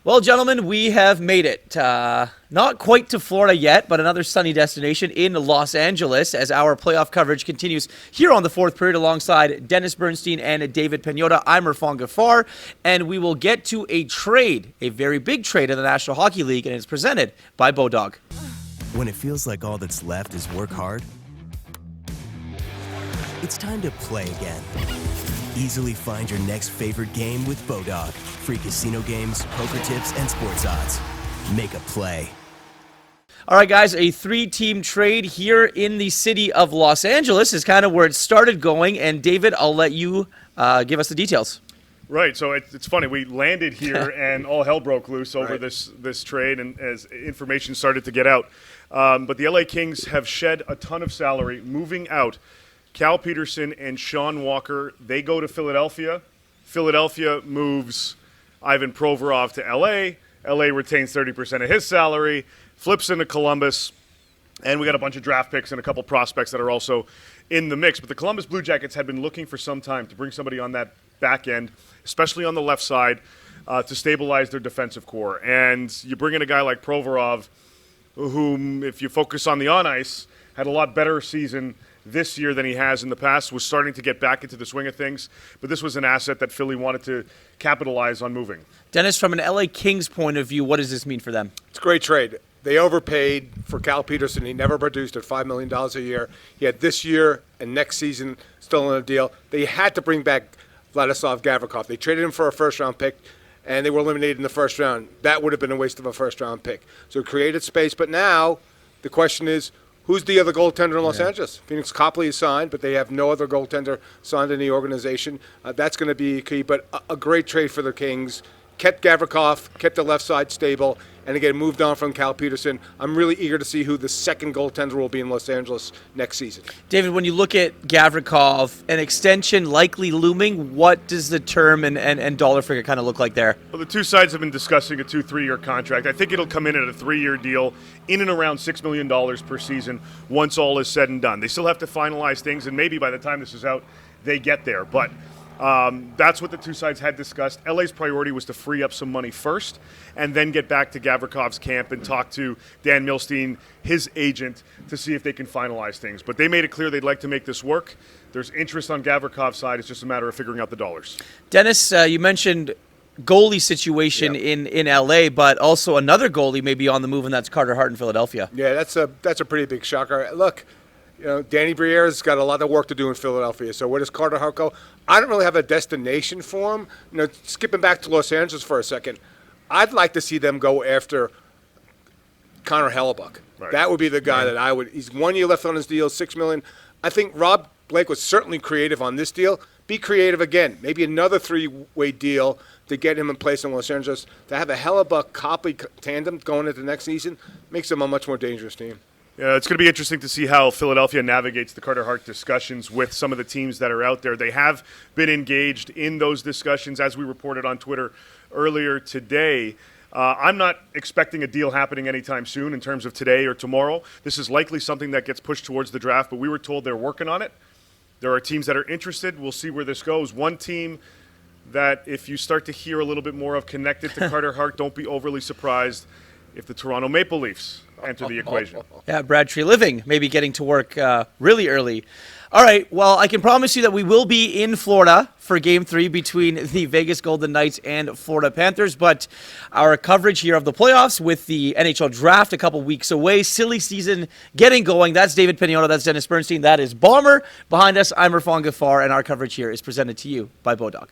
Well, gentlemen, we have made it. Not quite to Florida yet, but another sunny destination in Los Angeles as our playoff coverage continues here on the fourth period alongside Dennis Bernstein and David Pagnotta. I'm Irfaan Gaffar, and we will get to a trade, a very big trade in the National Hockey League, and it's presented by Bodog. When it feels like all that's left is work hard, it's time to play again. Easily find your next favorite game with Bodog. Free casino games, poker tips, and sports odds. Make a play. All right, guys, a three-team trade here in the city of Los Angeles is kind of where it started going. And, David, I'll let you give us the details. Right, so it's funny. We landed here and all hell broke loose over this trade, and as information started to get out. But the LA Kings have shed a ton of salary, moving out Cal Peterson and Sean Walker. They go to Philadelphia. Philadelphia moves Ivan Provorov to LA. LA retains 30% of his salary, flips into Columbus, and we got a bunch of draft picks and a couple prospects that are also in the mix. But the Columbus Blue Jackets had been looking for some time to bring somebody on that back end, especially on the left side, to stabilize their defensive core. And you bring in a guy like Provorov, whom, if you focus on the on-ice, had a lot better season this year than he has in the past, was starting to get back into the swing of things. But this was an asset that Philly wanted to capitalize on moving. Dennis, from an LA Kings point of view, what does this mean for them? It's a great trade. They overpaid for Cal Peterson. He never produced at $5 million a year. He had this year and next season still in a deal. They had to bring back Vladislav Gavrikov. They traded him for a first-round pick, and they were eliminated in the first round. That would have been a waste of a first-round pick. So it created space. But now the question is, who's the other goaltender in Los Angeles? Phoenix Copley is signed, but they have no other goaltender signed in the organization. That's going to be key. But a great trade for the Kings. Kept Gavrikov, kept the left side stable, and again moved on from Cal Peterson. I'm really eager to see who the second goaltender will be in Los Angeles next season. David, when you look at Gavrikov, an extension likely looming, what does the term and dollar figure kind of look like there? Well, the two sides have been discussing a 2-3-year contract. I think it'll come in at a 3-year deal, in and around $6 million per season once all is said and done. They still have to finalize things, and maybe by the time this is out, they get there. But that's what the two sides had discussed. LA's priority was to free up some money first and then get back to Gavrikov's camp and talk to Dan Milstein, his agent, to see if they can finalize things. But they made it clear they'd like to make this work. There's interest on Gavrikov's side. It's just a matter of figuring out the dollars. Dennis, you mentioned goalie situation in LA, but also another goalie may be on the move, and that's Carter Hart in Philadelphia. Yeah, that's a pretty big shocker. Look, Danny Briere's got a lot of work to do in Philadelphia. So where does Carter Hart go? I don't really have a destination for him. Skipping back to Los Angeles for a second, I'd like to see them go after Connor Hellebuck. Right. That would be the guy that I would. He's 1 year left on his deal, $6 million. I think Rob Blake was certainly creative on this deal. Be creative again. Maybe another 3-way deal to get him in place in Los Angeles. To have a Hellebuck-Copley tandem going into the next season makes them a much more dangerous team. Yeah, it's going to be interesting to see how Philadelphia navigates the Carter Hart discussions with some of the teams that are out there. They have been engaged in those discussions, as we reported on Twitter earlier today. I'm not expecting a deal happening anytime soon in terms of today or tomorrow. This is likely something that gets pushed towards the draft, but we were told they're working on it. There are teams that are interested. We'll see where this goes. One team that, if you start to hear a little bit more of connected to Carter Hart, don't be overly surprised if the Toronto Maple Leafs enter the equation. Yeah, Brad Treliving maybe getting to work really early. All right, well, I can promise you that we will be in Florida for Game 3 between the Vegas Golden Knights and Florida Panthers, but our coverage here of the playoffs with the NHL Draft a couple weeks away, silly season getting going. That's David Pagnotta, that's Dennis Bernstein, that is Bomber. Behind us, I'm Irfaan Gaffar, and our coverage here is presented to you by Bodog.